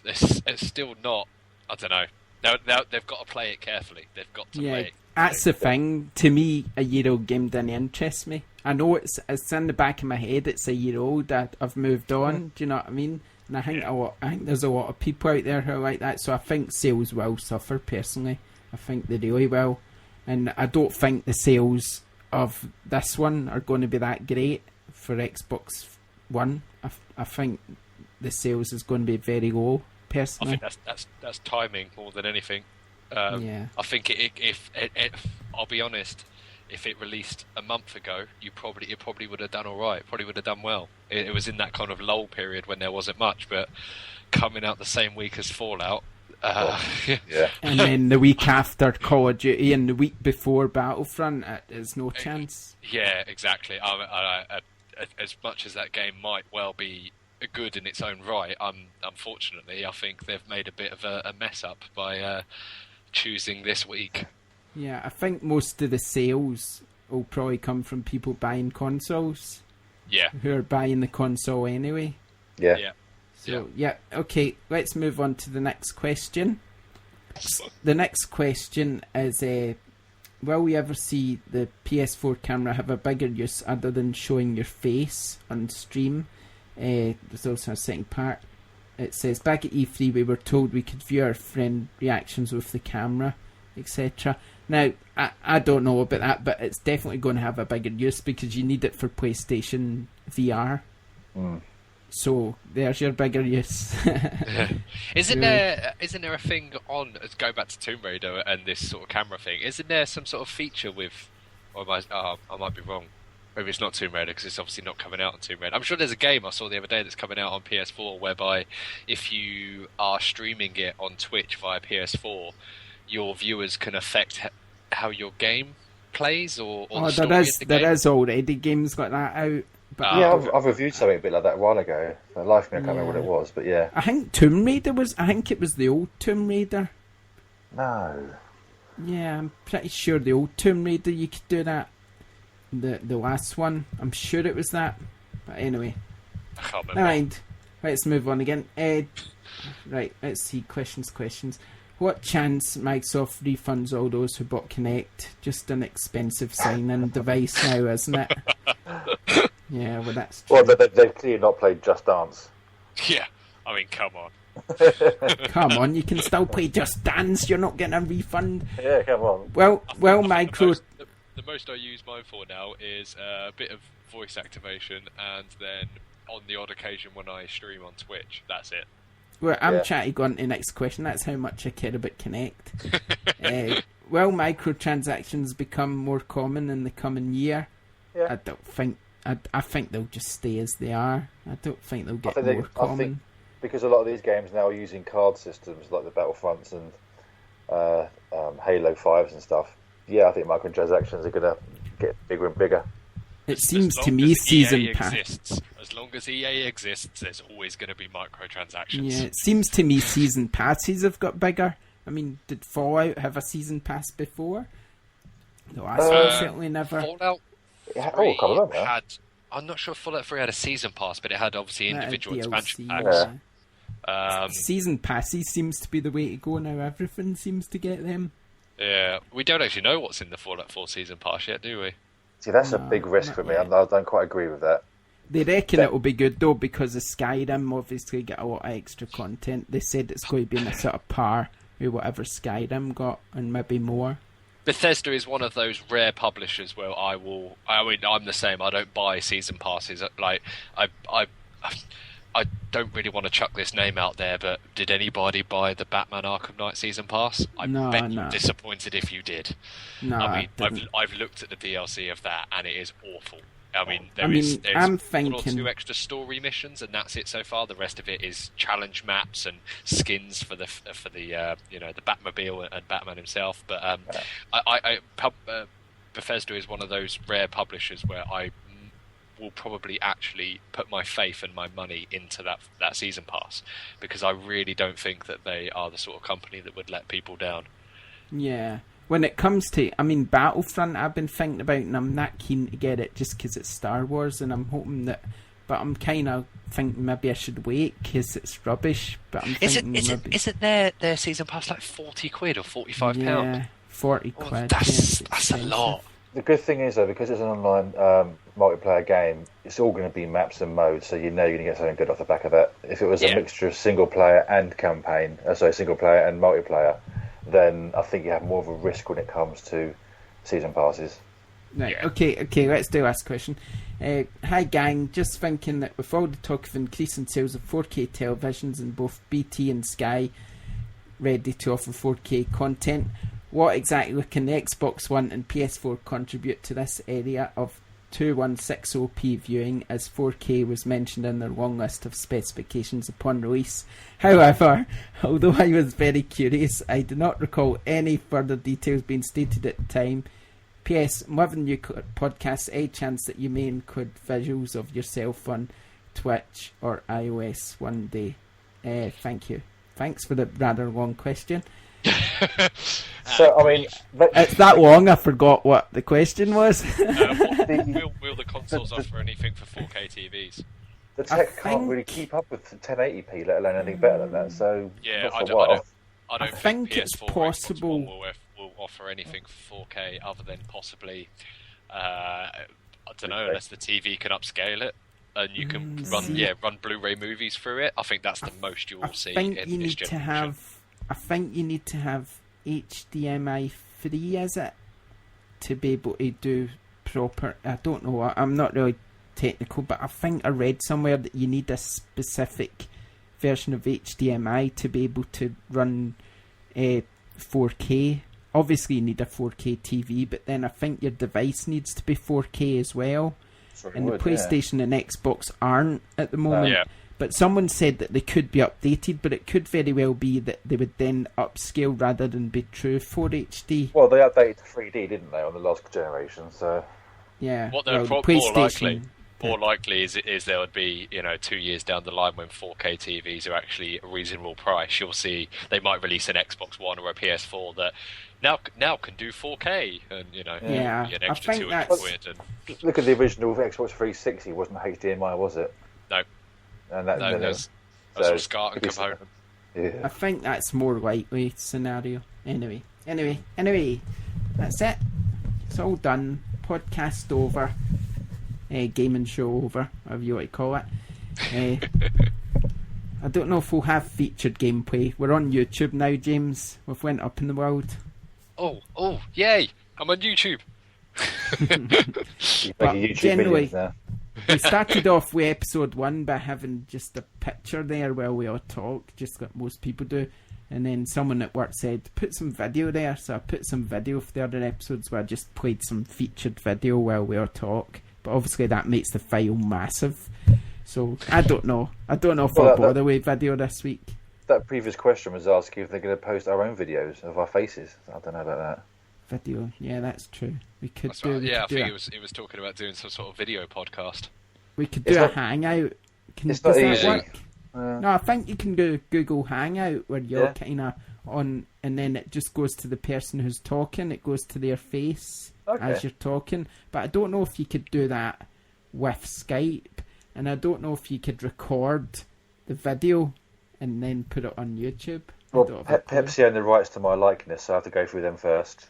It's still not, I don't know. Now they've got to play it carefully. They've got to play it. That's the thing. To me, a year-old game didn't interest me. I know it's in the back of my head. It's a year old. That I've moved on. Do you know what I mean? And I think there's a lot of people out there who are like that. So I think sales will suffer. Personally, I think they really will. And I don't think the sales of this one are going to be that great for Xbox One. I think the sales is going to be very low. Personally, I think that's timing more than anything. I think if I'll be honest, if it released a month ago, it probably would have done all right. Probably would have done well. It was in that kind of lull period when there wasn't much, but coming out the same week as Fallout, and then the week after Call of Duty and the week before Battlefront, there's no chance. Yeah, exactly. As much as that game might well be good in its own right. Unfortunately, I think they've made a bit of a mess up by choosing this week. Yeah, I think most of the sales will probably come from people buying consoles. Yeah. Who are buying the console anyway. Yeah. So, okay, let's move on to the next question. The next question is, will we ever see the PS4 camera have a bigger use other than showing your face on stream? There's also a second part. It says, back at E3 we were told we could view our friend reactions with the camera, etc. Now, I don't know about that, but it's definitely going to have a bigger use because you need it for PlayStation VR. So there's your bigger use. Isn't there a thing on, let's go back to Tomb Raider and this sort of camera thing, isn't there some sort of feature with, or I might be wrong, maybe it's not Tomb Raider because it's obviously not coming out on Tomb Raider. I'm sure there's a game I saw the other day that's coming out on PS4 whereby if you are streaming it on Twitch via PS4, your viewers can affect how your game plays or the story of the game. There is already games like that out. But I've reviewed something a bit like that a while ago. For the life of me, I can't remember what it was, but yeah. I think Tomb Raider I think it was the old Tomb Raider. No. Yeah, I'm pretty sure the old Tomb Raider you could do that. The last one, I'm sure it was that. But anyway. I can't remember. Never mind. Let's move on again. Right, let's see. Questions. What chance Microsoft refunds all those who bought Kinect? Just an expensive sign-in device now, isn't it? Yeah, well, that's true. Well, they've clearly not played Just Dance. Yeah, I mean, come on. Come on, you can still play Just Dance. You're not getting a refund. Yeah, come on. Well, Micro. The most I use mine for now is a bit of voice activation, and then on the odd occasion when I stream on Twitch, that's it. Well, I'm trying to go on to the next question. That's how much I care about Kinect. Will microtransactions become more common in the coming year? Yeah. I don't think. I think they'll just stay as they are. I don't think they'll get more common. I think because a lot of these games now are using card systems like the Battlefronts and Halo 5s and stuff. Yeah, I think microtransactions are going to get bigger and bigger. It seems to me season pass. As long as EA exists, there's always going to be microtransactions. Yeah, it seems to me season passes have got bigger. I mean, did Fallout have a season pass before? No, I certainly never. Fallout 3 had. I'm not sure if Fallout 3 had a season pass, but it had obviously individual expansion packs. Season passes seems to be the way to go now. Everything seems to get them. Yeah, we don't actually know what's in the Fallout 4 season pass yet, do we? See, that's a big risk for me. I don't quite agree with that. They reckon it will be good though because of Skyrim obviously get a lot of extra content. They said it's going to be in a sort of par with whatever Skyrim got and maybe more. Bethesda is one of those rare publishers where I'm the same. I don't buy season passes. Like I don't really want to chuck this name out there, but did anybody buy the Batman Arkham Knight season pass? I bet you're disappointed if you did. No, I mean, I've looked at the DLC of that, and it is awful. I mean, there's I'm one or two extra story missions, and that's it so far. The rest of it is challenge maps and skins for the the Batmobile and Batman himself. But Bethesda is one of those rare publishers where I will probably actually put my faith and my money into that season pass because I really don't think that they are the sort of company that would let people down. Yeah. When it comes to, Battlefront, I've been thinking about, and I'm not keen to get it just because it's Star Wars, and I'm hoping that, but I'm kind of thinking maybe I should wait because it's rubbish. But I'm thinking isn't their season pass like £40 or £45? Yeah, £40. That's a lot. The good thing is though, because it's an online multiplayer game, it's all going to be maps and modes, so you know you're going to get something good off the back of that. If it was a mixture of single player and single player and multiplayer, then I think you have more of a risk when it comes to season passes. Right, okay, let's do last question. Hi gang, just thinking that with all the talk of increasing sales of 4K televisions and both BT and Sky ready to offer 4K content, what exactly can the Xbox One and PS4 contribute to this area of 2160p viewing, as 4K was mentioned in their long list of specifications upon release? However, although I was very curious, I do not recall any further details being stated at the time. P.S. I'm loving new podcasts. Any chance that you may include visuals of yourself on Twitch or iOS one day? Thank you. Thanks for the rather long question. So, I mean... It's that long, I forgot what the question was. Will the consoles offer anything for 4K TVs? The tech can't really keep up with 1080p, let alone anything better than that, so... Yeah, I don't think PS4 it's or possible... Xbox One will offer anything for 4K other than possibly... I don't know, unless the TV can upscale it. And you can run Blu-ray movies through it. I think that's the most you will see in this generation. I think you need to have HDMI 3, is it? To be able to do proper... I don't know, I'm not really technical, but I think I read somewhere that you need a specific version of HDMI to be able to run 4K. Obviously you need a 4K TV, but then I think your device needs to be 4K as well. And the PlayStation and Xbox aren't at the moment. But someone said that they could be updated, but it could very well be that they would then upscale rather than be true 4 HD. Well, they updated to 3D, didn't they, on the last generation, so... Yeah. What they're more likely is there would be, 2 years down the line when 4K TVs are actually a reasonable price. You'll see they might release an Xbox One or a PS4 that now can do 4K, and be an extra £200. And... Look at the original Xbox 360. Wasn't HDMI, was it? No. And that's a SCART and component. Yeah. I think that's more likely scenario. Anyway, that's it. It's all done. Podcast over. Gaming show over, whatever you want to call it. I don't know if we'll have featured gameplay. We're on YouTube now, James. We've went up in the world. Oh, yay! I'm on YouTube. Generally, we started off with episode 1 by having just a picture there while we all talk, just like most people do. And then someone at work said, put some video there. So I put some video for the other episodes where I just played some featured video while we all talk. But obviously that makes the file massive. So I don't know if I'll bother with video this week. That previous question was asking if they're going to post our own videos of our faces. I don't know about that. Video, yeah, that's true. We could that's do. Right. Yeah, I think it was talking about doing some sort of video podcast. We could do a hangout. Does that work? No, I think you can do Google Hangout where you're kind of on, and then it just goes to the person who's talking. It goes to their face as you're talking. But I don't know if you could do that with Skype, and I don't know if you could record the video and then put it on YouTube. Well, Pepsi own the rights to my likeness, so I have to go through them first.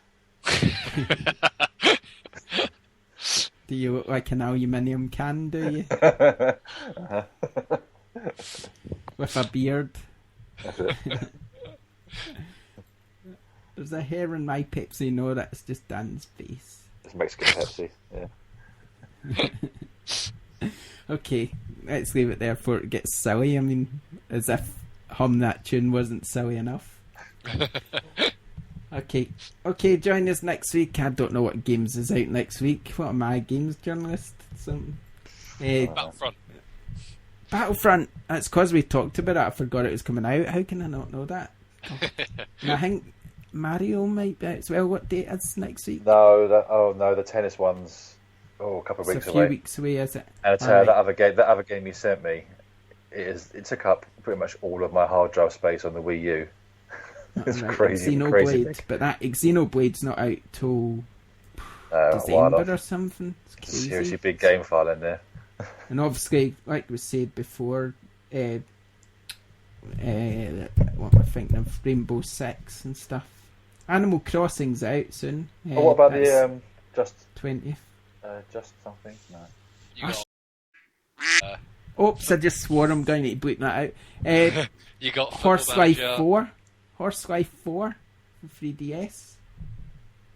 Do you look like an aluminium can, do you? With a beard. There's a hair in my Pepsi, no, that's just Dan's face. It's Mexican Pepsi, yeah. Okay, let's leave it there before it gets silly. I mean, as if Hum That Tune wasn't silly enough. Okay, join us next week. I don't know what games is out next week. What am I, games journalist? Something. Battlefront. That's because we talked about it. I forgot it was coming out. How can I not know that? And I think Mario might be out as well. What date is next week? No, the tennis one's a couple of weeks away. A few weeks away, is it? And that other game you sent me, it took up pretty much all of my hard drive space on the Wii U. It's crazy. Xenoblade, but that Xenoblade's not out till December or something. It's crazy. Seriously big game file in there. And obviously, like we said before, what am I thinking of? Rainbow Six and stuff. Animal Crossing's out soon. What about the just 20th? Just something? No. Oops! I just swore. I'm going to bleep that out. You got Horse Life 4. Horse Life 4 for 3DS.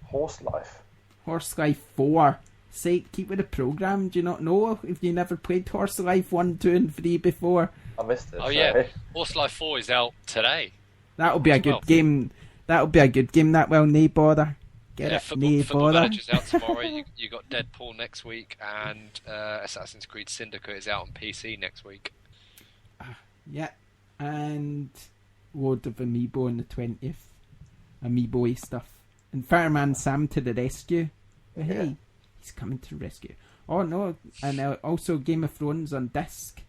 Horse Life 4. Say, keep with the programme. Do you not know if you never played Horse Life 1, 2 and 3 before? I missed it. Oh yeah, Horse Life 4 is out today. That'll be a good game. That will nae bother. Football Manager's out tomorrow. You got Deadpool next week, and Assassin's Creed Syndicate is out on PC next week. Yeah, and load of Amiibo on the 20th. Amiibo-y stuff. And Fireman Sam to the rescue. Hey, he's coming to rescue. Oh no, and also Game of Thrones on disc.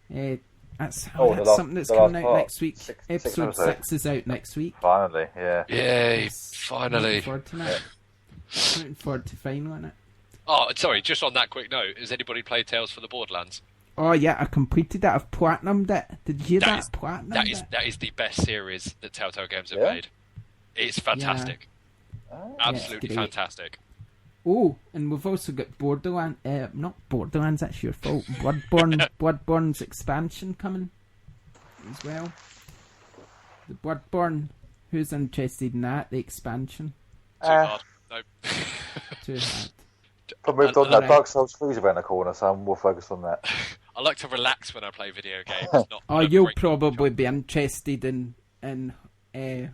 That's The something that's coming out part. next week. Episode 6 is out next week. Finally, yeah. Yay! Yes. Finally. Looking forward to that. Looking forward to finally it. Oh, sorry. Just on that quick note, has anybody played Tales for the Borderlands? Oh yeah, I completed it. I've platinumed it. Did you hear that? That is the best series that Telltale Games have made. It's fantastic. Yeah. Absolutely Yeah, fantastic. Oh, and we've also got Borderlands. Not Borderlands. That's your fault. Bloodborne's expansion coming as well. The Bloodborne. Who's interested in that? The expansion. Too hard. No. Too hard. I moved on that Dark Souls 3's around the corner, so I'm more focused on that. I like to relax when I play video games. Not You'll probably be interested in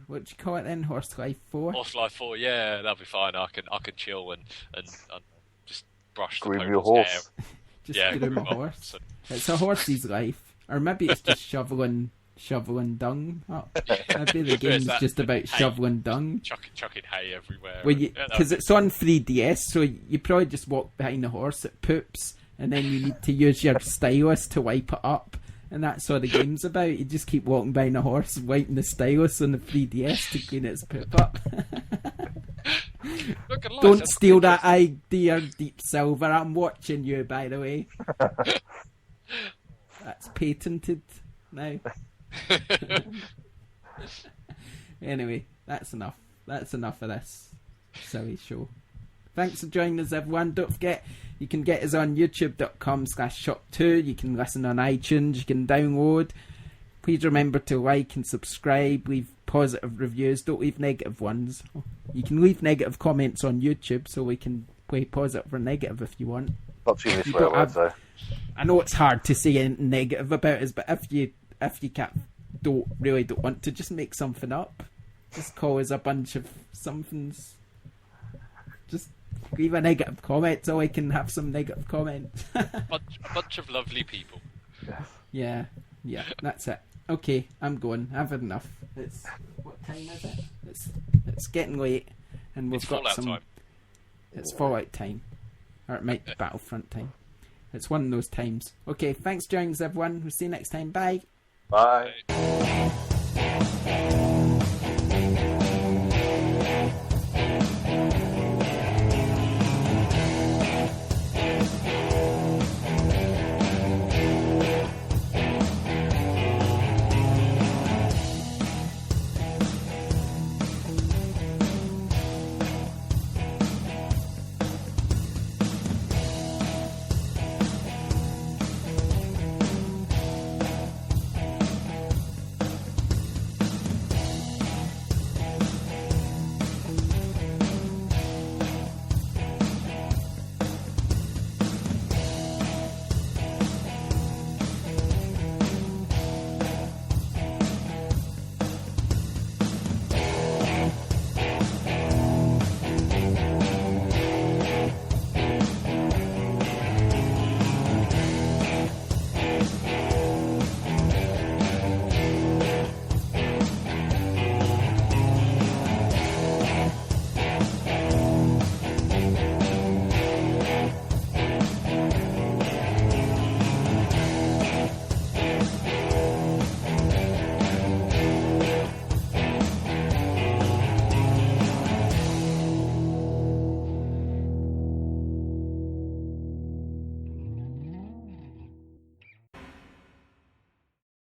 what do you call it then? Horse Life 4? Horse Life 4, yeah, that'll be fine. I can chill and just brush the Groom your ponytail's horse. hair. Just groom a horse. It's a horse's life. Or maybe it's just shoveling dung up. Maybe the game's just about shoveling dung. Chucking hay everywhere. Because it's on 3DS, so you probably just walk behind the horse, it poops, and then you need to use your stylus to wipe it up. And that's what the game's about. You just keep walking behind the horse, wiping the stylus on the 3DS to clean its poop up. Don't steal that idea, Deep Silver. I'm watching you, by the way. That's patented now. Anyway, that's enough. That's enough of this silly show. Thanks for joining us, everyone. Don't forget, you can get us on youtube.com/ShopTo. You can listen on iTunes. You can download. Please remember to like and subscribe. Leave positive reviews. Don't leave negative ones. You can leave negative comments on YouTube, so we can play positive or negative if you want. Not too many swear words, though. I know it's hard to say anything negative about us, but if you don't want to, just make something up. Just call us a bunch of somethings. Just leave a negative comment so I can have some negative comments. A bunch of lovely people. Yeah, that's it. Okay, I'm going. I've had enough. What time is it? It's getting late, and we've got some. Time. It's Fallout time, or it might be Battlefront time. It's one of those times. Okay, thanks for joining us, everyone. We'll see you next time. Bye. Bye.